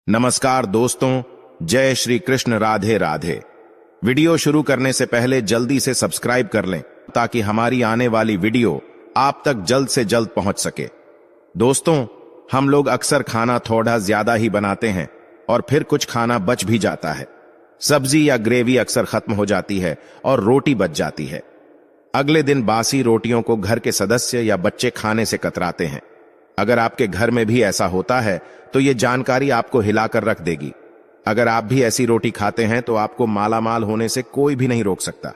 नमस्कार दोस्तों, जय श्री कृष्ण, राधे राधे। वीडियो शुरू करने से पहले जल्दी से सब्सक्राइब कर लें ताकि हमारी आने वाली वीडियो आप तक जल्द से जल्द पहुंच सके। दोस्तों, हम लोग अक्सर खाना थोड़ा ज्यादा ही बनाते हैं और फिर कुछ खाना बच भी जाता है। सब्जी या ग्रेवी अक्सर खत्म हो जाती है और रोटी बच जाती है। अगले दिन बासी रोटियों को घर के सदस्य या बच्चे खाने से कतराते हैं। अगर आपके घर में भी ऐसा होता है तो ये जानकारी आपको हिलाकर रख देगी। अगर आप भी ऐसी रोटी खाते हैं तो आपको मालामाल होने से कोई भी नहीं रोक सकता।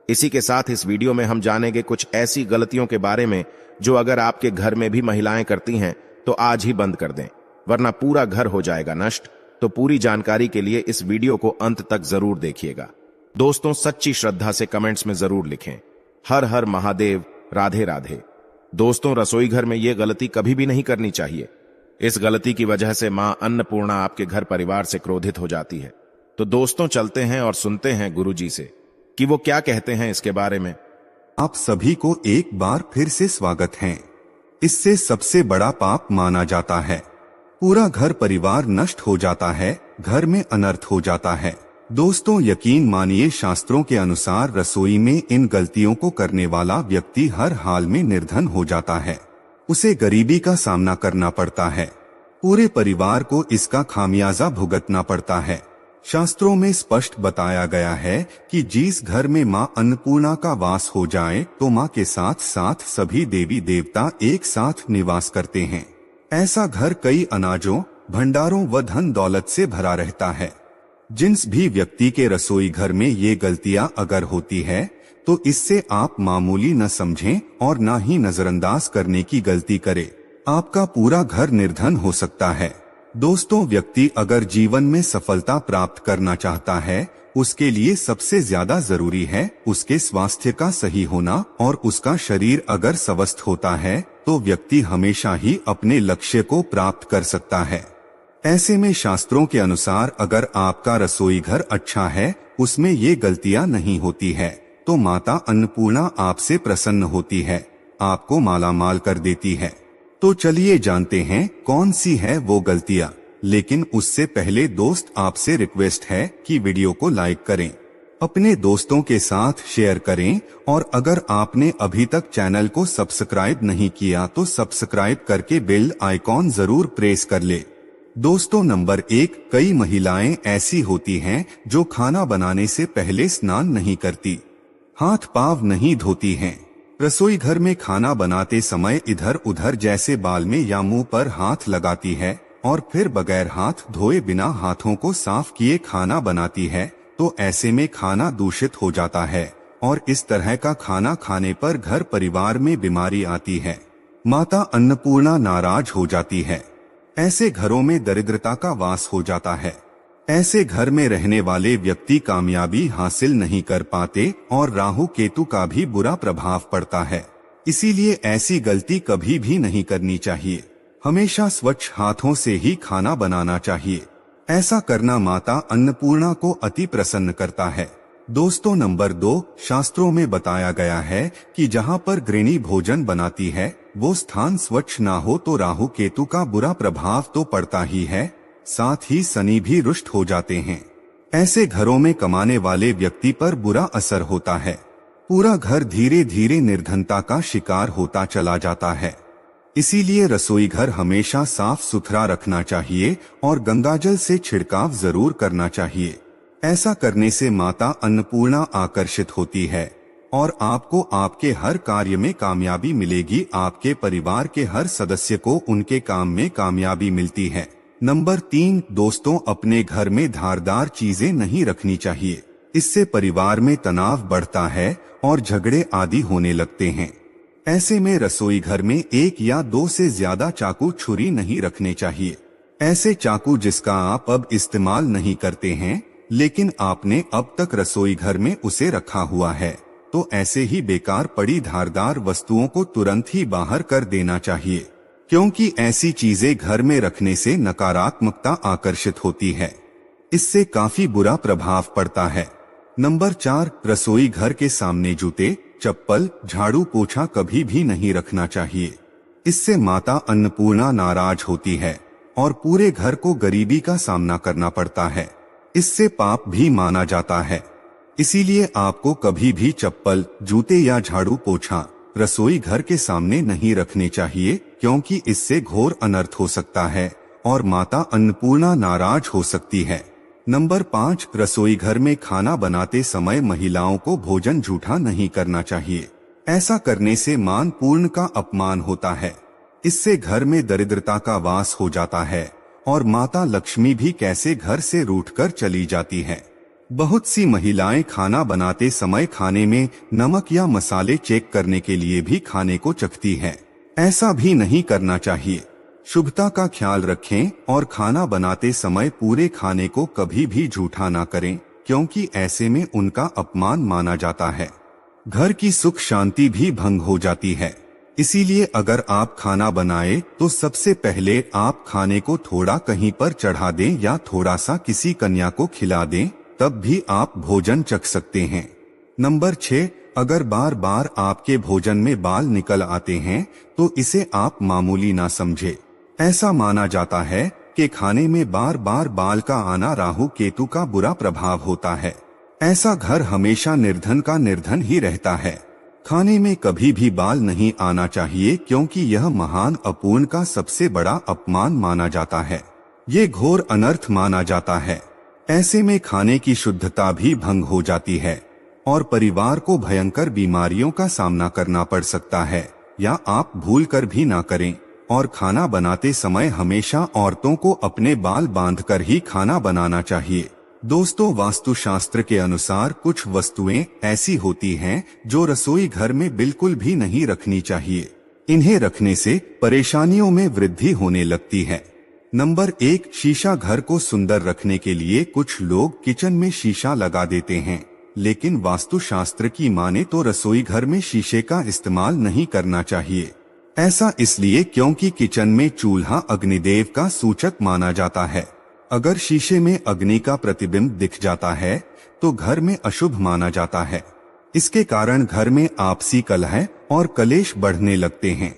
इसी के साथ इस वीडियो में हम जानेंगे कुछ ऐसी गलतियों के बारे में जो अगर आपके घर में भी महिलाएं करती हैं तो आज ही बंद कर दें, वरना पूरा घर हो जाएगा नष्ट। तो पूरी जानकारी के लिए इस वीडियो को अंत तक जरूर देखिएगा। दोस्तों, सच्ची श्रद्धा से कमेंट्स में जरूर लिखें, हर हर महादेव, राधे राधे। दोस्तों, रसोई घर में यह गलती कभी भी नहीं करनी चाहिए। इस गलती की वजह से मां अन्नपूर्णा आपके घर परिवार से क्रोधित हो जाती है। तो दोस्तों, चलते हैं और सुनते हैं गुरुजी से कि वो क्या कहते हैं इसके बारे में। आप सभी को एक बार फिर से स्वागत है। इससे सबसे बड़ा पाप माना जाता है। पूरा घर परिवार नष्ट हो जाता है, घर में अनर्थ हो जाता है। दोस्तों, यकीन मानिए, शास्त्रों के अनुसार रसोई में इन गलतियों को करने वाला व्यक्ति हर हाल में निर्धन हो जाता है। उसे गरीबी का सामना करना पड़ता है। पूरे परिवार को इसका खामियाजा भुगतना पड़ता है। शास्त्रों में स्पष्ट बताया गया है कि जिस घर में मां अन्नपूर्णा का वास हो जाए तो मां के साथ साथ सभी देवी देवता एक साथ निवास करते हैं। ऐसा घर कई अनाजों, भंडारों व धन दौलत से भरा रहता है। जिस भी व्यक्ति के रसोई घर में ये गलतियां अगर होती है तो इससे आप मामूली न समझें और ना ही नजरअंदाज करने की गलती करें। आपका पूरा घर निर्धन हो सकता है। दोस्तों, व्यक्ति अगर जीवन में सफलता प्राप्त करना चाहता है, उसके लिए सबसे ज्यादा जरूरी है उसके स्वास्थ्य का सही होना, और उसका शरीर अगर स्वस्थ होता है तो व्यक्ति हमेशा ही अपने लक्ष्य को प्राप्त कर सकता है। ऐसे में शास्त्रों के अनुसार अगर आपका रसोई घर अच्छा है, उसमें ये गलतियां नहीं होती है, तो माता अन्नपूर्णा आपसे प्रसन्न होती है, आपको मालामाल कर देती है। तो चलिए जानते हैं कौन सी है वो गलतियां। लेकिन उससे पहले दोस्त, आपसे रिक्वेस्ट है कि वीडियो को लाइक करें, अपने दोस्तों के साथ शेयर करें, और अगर आपने अभी तक चैनल को सब्सक्राइब नहीं किया तो सब्सक्राइब करके बेल आइकॉन जरूर प्रेस कर ले। दोस्तों, नंबर 1, कई महिलाएं ऐसी होती हैं जो खाना बनाने से पहले स्नान नहीं करती, हाथ पांव नहीं धोती हैं। रसोई घर में खाना बनाते समय इधर उधर जैसे बाल में या मुंह पर हाथ लगाती है और फिर बगैर हाथ धोए बिना हाथों को साफ किए खाना बनाती है। तो ऐसे में खाना दूषित हो जाता है और इस तरह का खाना खाने पर घर परिवार में बीमारी आती है। माता अन्नपूर्णा नाराज हो जाती है। ऐसे घरों में दरिद्रता का वास हो जाता है। ऐसे घर में रहने वाले व्यक्ति कामयाबी हासिल नहीं कर पाते और राहु केतु का भी बुरा प्रभाव पड़ता है। इसीलिए ऐसी गलती कभी भी नहीं करनी चाहिए। हमेशा स्वच्छ हाथों से ही खाना बनाना चाहिए। ऐसा करना माता अन्नपूर्णा को अति प्रसन्न करता है। दोस्तों, नंबर 2, शास्त्रों में बताया गया है कि जहां पर गृहिणी भोजन बनाती है वो स्थान स्वच्छ ना हो तो राहु केतु का बुरा प्रभाव तो पड़ता ही है, साथ ही शनि भी रुष्ट हो जाते हैं। ऐसे घरों में कमाने वाले व्यक्ति पर बुरा असर होता है। पूरा घर धीरे धीरे निर्धनता का शिकार होता चला जाता है। इसीलिए रसोई घर हमेशा साफ सुथरा रखना चाहिए और गंगाजल से छिड़काव जरूर करना चाहिए। ऐसा करने से माता अन्नपूर्णा आकर्षित होती है और आपको आपके हर कार्य में कामयाबी मिलेगी। आपके परिवार के हर सदस्य को उनके काम में कामयाबी मिलती है। नंबर 3, दोस्तों, अपने घर में धारदार चीजें नहीं रखनी चाहिए। इससे परिवार में तनाव बढ़ता है और झगड़े आदि होने लगते हैं। ऐसे में रसोई घर में 1 या 2 से ज्यादा चाकू छुरी नहीं रखने चाहिए। ऐसे चाकू जिसका आप अब इस्तेमाल नहीं करते हैं लेकिन आपने अब तक रसोई घर में उसे रखा हुआ है, तो ऐसे ही बेकार पड़ी धारदार वस्तुओं को तुरंत ही बाहर कर देना चाहिए, क्योंकि ऐसी चीजें घर में रखने से नकारात्मकता आकर्षित होती है। इससे काफी बुरा प्रभाव पड़ता है। नंबर 4, रसोई घर के सामने जूते, चप्पल, झाड़ू पोछा कभी भी नहीं रखना चाहिए। इससे माता अन्नपूर्णा नाराज होती है और पूरे घर को गरीबी का सामना करना पड़ता है। इससे पाप भी माना जाता है। इसीलिए आपको कभी भी चप्पल, जूते या झाड़ू पोछा रसोई घर के सामने नहीं रखने चाहिए, क्योंकि इससे घोर अनर्थ हो सकता है और माता अन्नपूर्णा नाराज हो सकती है। नंबर 5, रसोई घर में खाना बनाते समय महिलाओं को भोजन जूठा नहीं करना चाहिए। ऐसा करने से मान पूर्ण का अपमान होता है। इससे घर में दरिद्रता का वास हो जाता है और माता लक्ष्मी भी कैसे घर से रूठकर चली जाती है। बहुत सी महिलाएं खाना बनाते समय खाने में नमक या मसाले चेक करने के लिए भी खाने को चखती हैं। ऐसा भी नहीं करना चाहिए। शुभता का ख्याल रखें और खाना बनाते समय पूरे खाने को कभी भी जूठा ना करें, क्योंकि ऐसे में उनका अपमान माना जाता है। घर की सुख शांति भी भंग हो जाती है। इसीलिए अगर आप खाना बनाए तो सबसे पहले आप खाने को थोड़ा कहीं पर चढ़ा दें या थोड़ा सा किसी कन्या को खिला दें, तब भी आप भोजन चख सकते हैं। नंबर 6, अगर बार बार आपके भोजन में बाल निकल आते हैं तो इसे आप मामूली ना समझे। ऐसा माना जाता है कि खाने में बार बार बाल का आना राहु केतु का बुरा प्रभाव होता है। ऐसा घर हमेशा निर्धन का निर्धन ही रहता है। खाने में कभी भी बाल नहीं आना चाहिए, क्योंकि यह महान अपूर्ण का सबसे बड़ा अपमान माना जाता है। ये घोर अनर्थ माना जाता है। ऐसे में खाने की शुद्धता भी भंग हो जाती है और परिवार को भयंकर बीमारियों का सामना करना पड़ सकता है। या आप भूल कर भी ना करें। और खाना बनाते समय हमेशा औरतों को अपने बाल बांधकर ही खाना बनाना चाहिए। दोस्तों, वास्तुशास्त्र के अनुसार कुछ वस्तुएं ऐसी होती हैं जो रसोई घर में बिल्कुल भी नहीं रखनी चाहिए। इन्हें रखने से परेशानियों में वृद्धि होने लगती है। नंबर 1, शीशा। घर को सुंदर रखने के लिए कुछ लोग किचन में शीशा लगा देते हैं, लेकिन वास्तुशास्त्र की माने तो रसोई घर में शीशे का इस्तेमाल नहीं करना चाहिए। ऐसा इसलिए क्योंकि किचन में चूल्हा अग्निदेव का सूचक माना जाता है। अगर शीशे में अग्नि का प्रतिबिंब दिख जाता है तो घर में अशुभ माना जाता है। इसके कारण घर में आपसी कलह और कलेश बढ़ने लगते हैं।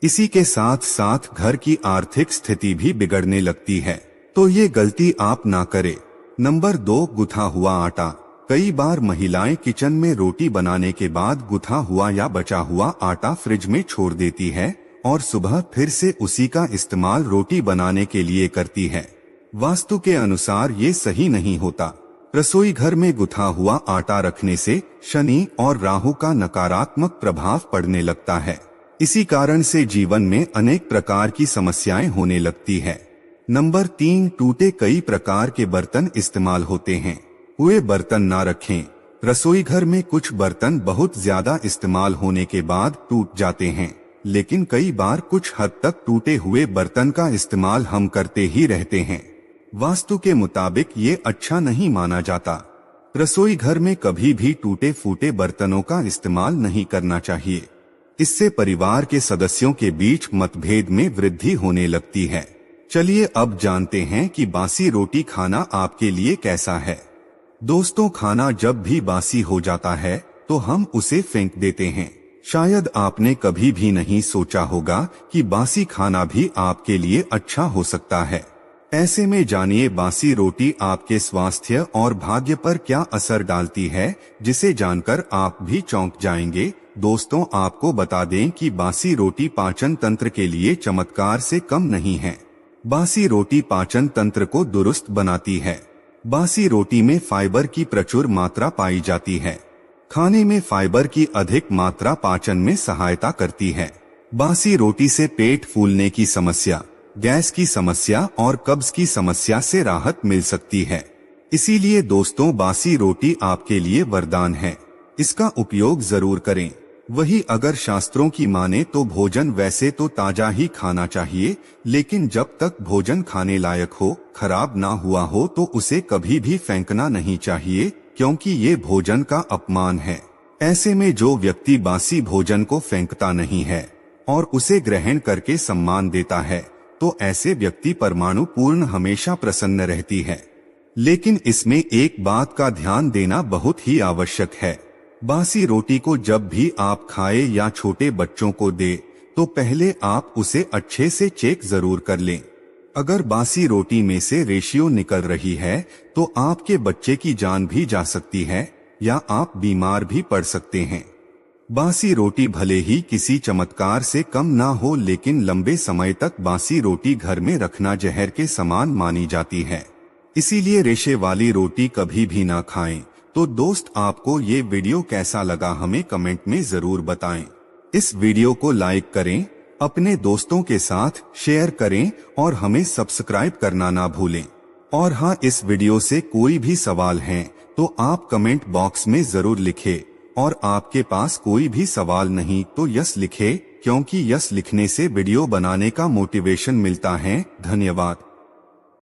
इसी के साथ साथ घर की आर्थिक स्थिति भी बिगड़ने लगती है। तो ये गलती आप ना करें। नंबर 2, गुथा हुआ आटा। कई बार महिलाएं किचन में रोटी बनाने के बाद गुथा हुआ या बचा हुआ आटा फ्रिज में छोड़ देती है और सुबह फिर से उसी का इस्तेमाल रोटी बनाने के लिए करती है। वास्तु के अनुसार ये सही नहीं होता। रसोई घर में गुथा हुआ आटा रखने से शनि और राहु का नकारात्मक प्रभाव पड़ने लगता है। इसी कारण से जीवन में अनेक प्रकार की समस्याएं होने लगती है। नंबर 3, टूटे कई प्रकार के बर्तन इस्तेमाल होते हैं। हुए बर्तन ना रखें। रसोई घर में कुछ बर्तन बहुत ज्यादा इस्तेमाल होने के बाद टूट जाते हैं, लेकिन कई बार कुछ हद तक टूटे हुए बर्तन का इस्तेमाल हम करते ही रहते हैं। वास्तु के मुताबिक ये अच्छा नहीं माना जाता। रसोई घर में कभी भी टूटे फूटे बर्तनों का इस्तेमाल नहीं करना चाहिए। इससे परिवार के सदस्यों के बीच मतभेद में वृद्धि होने लगती है। चलिए अब जानते हैं कि बासी रोटी खाना आपके लिए कैसा है। दोस्तों, खाना जब भी बासी हो जाता है तो हम उसे फेंक देते हैं। शायद आपने कभी भी नहीं सोचा होगा कि बासी खाना भी आपके लिए अच्छा हो सकता है। ऐसे में जानिए बासी रोटी आपके स्वास्थ्य और भाग्य पर क्या असर डालती है, जिसे जानकर आप भी चौंक जाएंगे। दोस्तों, आपको बता दें कि बासी रोटी पाचन तंत्र के लिए चमत्कार से कम नहीं है। बासी रोटी पाचन तंत्र को दुरुस्त बनाती है। बासी रोटी में फाइबर की प्रचुर मात्रा पाई जाती है। खाने में फाइबर की अधिक मात्रा पाचन में सहायता करती है। बासी रोटी से पेट फूलने की समस्या, गैस की समस्या और कब्ज की समस्या से राहत मिल सकती है। इसीलिए दोस्तों, बासी रोटी आपके लिए वरदान है। इसका उपयोग जरूर करें। वही अगर शास्त्रों की माने तो भोजन वैसे तो ताजा ही खाना चाहिए, लेकिन जब तक भोजन खाने लायक हो, खराब ना हुआ हो तो उसे कभी भी फेंकना नहीं चाहिए, क्योंकि ये भोजन का अपमान है। ऐसे में जो व्यक्ति बासी भोजन को फेंकता नहीं है और उसे ग्रहण करके सम्मान देता है, तो ऐसे व्यक्ति परमाणु पूर्ण हमेशा प्रसन्न रहती है। लेकिन इसमें एक बात का ध्यान देना बहुत ही आवश्यक है। बासी रोटी को जब भी आप खाएं या छोटे बच्चों को दे तो पहले आप उसे अच्छे से चेक जरूर कर लें। अगर बासी रोटी में से रेशियो निकल रही है तो आपके बच्चे की जान भी जा सकती है या आप बीमार भी पड़ सकते हैं। बासी रोटी भले ही किसी चमत्कार से कम ना हो, लेकिन लंबे समय तक बासी रोटी घर में रखना जहर के समान मानी जाती है। इसीलिए रेशे वाली रोटी कभी भी ना खाएं। तो दोस्त, आपको ये वीडियो कैसा लगा हमें कमेंट में जरूर बताएं। इस वीडियो को लाइक करें, अपने दोस्तों के साथ शेयर करें और हमें सब्सक्राइब करना ना भूलें। और हाँ, इस वीडियो से कोई भी सवाल है तो आप कमेंट बॉक्स में जरूर लिखें, और आपके पास कोई भी सवाल नहीं तो यस लिखें, क्योंकि यस लिखने से वीडियो बनाने का मोटिवेशन मिलता है। धन्यवाद।